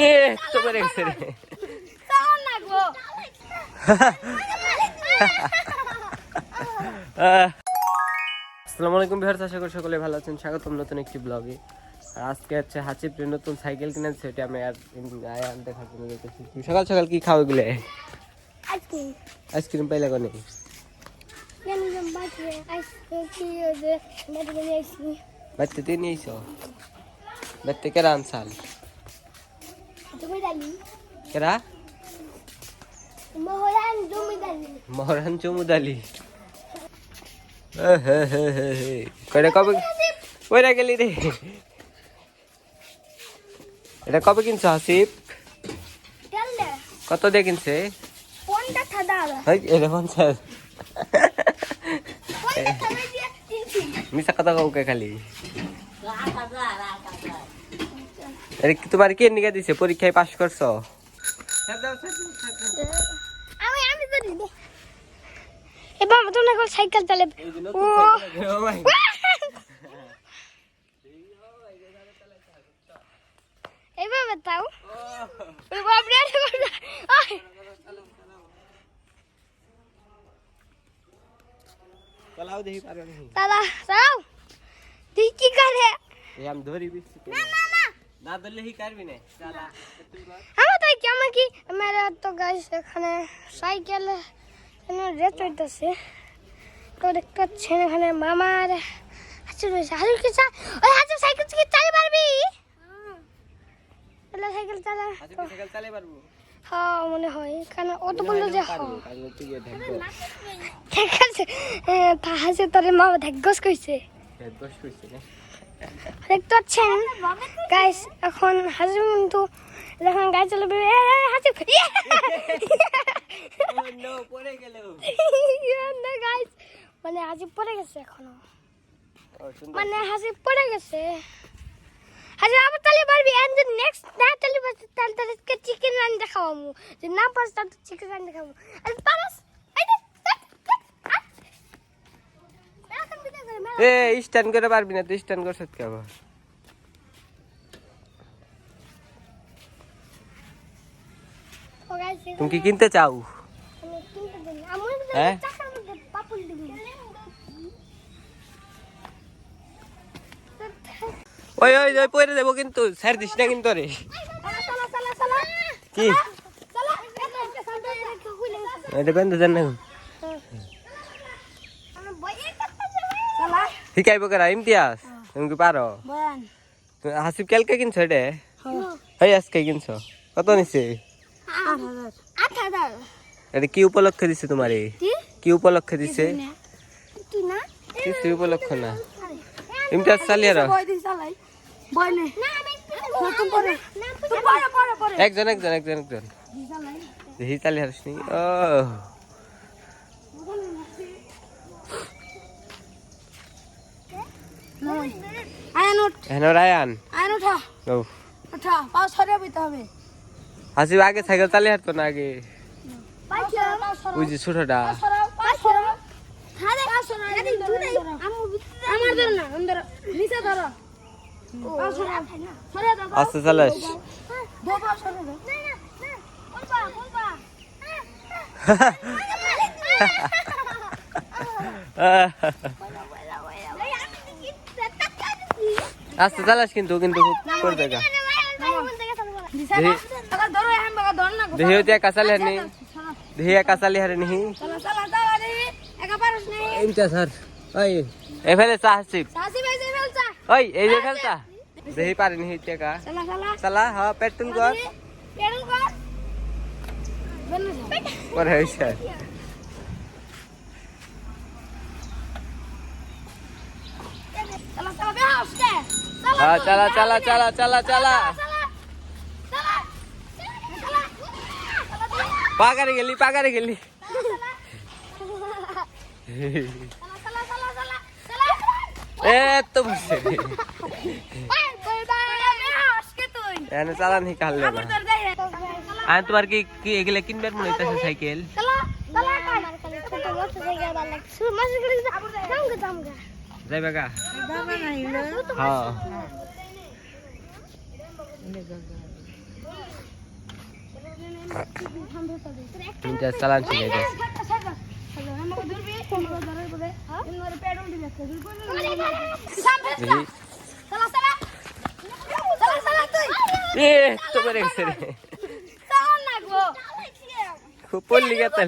এ তো পড়ে গেছে রে। আসসালামু আলাইকুম ভিউয়ার্স, আশা করি সকলে ভালো আছেন। স্বাগতম নতুন একটি ব্লগে। আর আজকে হচ্ছে হাসিবের নতুন সাইকেল কিনেছে, সেটা আমি আর দেখার জন্য যেতেছি। তুমি সকাল সকাল কি খাও এগুলো? আইসক্রিম পাইলে কোনে? বাচ্চা দিয়ে নিয়ে আইসো? বাচ্চা কেরা আনসাল? কেরা? মহরান জমুদালি। কয়টা কবে কইরা গেলি রে? এটা কবে কিনছো হাসিব? কত দিয়ে কিনছে? এটা 50। মিশা কথা কাউকে খালি। তোমার কে নিয়ে দিছে? পরীক্ষায় পাস করছো? সাইকেল চালাবে এইভাবে তাও দাদা তাও তুই কি করে? আমি ধরি না ধরলে হি করবি না। আমার তাই কি আমার কি আমার তো গাইস এখানে সাইকেল রেট হইতেছে। তো দেখতে পাচ্ছেন এখানে মামার হাসি রয়েছে। হাসি কি ওই হাসি সাইকেল কি চালাতে পারবি? তাহলে সাইকেল চালা। সাইকেল চালাতে পারবো? হ্যাঁ মনে হয়, কারণ ও তো বললো যে ঠিক আছে। হাসি তোর মামা ঢেকগস কইছে। দেখতে পাচ্ছেন গাইস এখন হাসি কিন্তু যখন গাড়ি চালাবে হাসি গাইস মানে হাসি পড়ে গেছে এখনো, মানে হাসি পড়ে গেছে। হাসি আবার তাহলে পারবি এন্ড নেক্সট না তাহলে তাহলে চিকেন রান্না দেখাবো, যে না পাস তাহলে চিকেন রান্না দেখাবো। আর পারস এ স্ট্যান্ড করে পারবি না? তুই স্ট্যান্ড করছিস কি আবার? তুমি কি কিনতে চাও? হ্যাঁ ওই ওই ওই পরে দেবো কিন্তু, স্যার দিস না কিন্তু রে। কি এটা বেঁধে দেন না? শিখাইব কেরা? ইমতিয়াজ তুমি কি পারো? হাসিব কালকে কিনছো এটা? এই আজকে কিনছো? কত নিছে? 8,000। এটা কি উপলক্ষে দিছে তোমারে? কি উপলক্ষে দিছে? কিছু উপলক্ষ না। ইমতিয়াজ চালিয়ে রাখ। একজন একজন একজন একজন দেখি চালিয়ে হারিস নি। ও রায়ান হাসিব আগে সাইকেল চালিয়ে হাঁটতো না আগে? ওই যে ছোটটা আস্তে চালাস। আস্তে চালাস কিন্তু কিন্তু করে দেখা দেখি হইতে একা চালি হারনি, দেখি একা চালি হারেনি। এমটা স্যার ওই এই ফেলে চা হাসিব ওই এই যে ফেলতা দেখি পারিনি হইতে একা চালা। হ্যাঁ পেট্রোল কর পরে হয়েছে। হ্যাঁ চালা চালা চালা চালা চালা। পাগারে গেলি এত বসে চালানি কাটলে না। আর তোমার কি কি এগুলা কিনবার মনে হইতেছে সাইকেল? যাইবা গা? হ্যাঁ তিনটা চালান শিখে গেছে দেখি এ তো পেরে গেছে রে খুব পড়লি গেতেন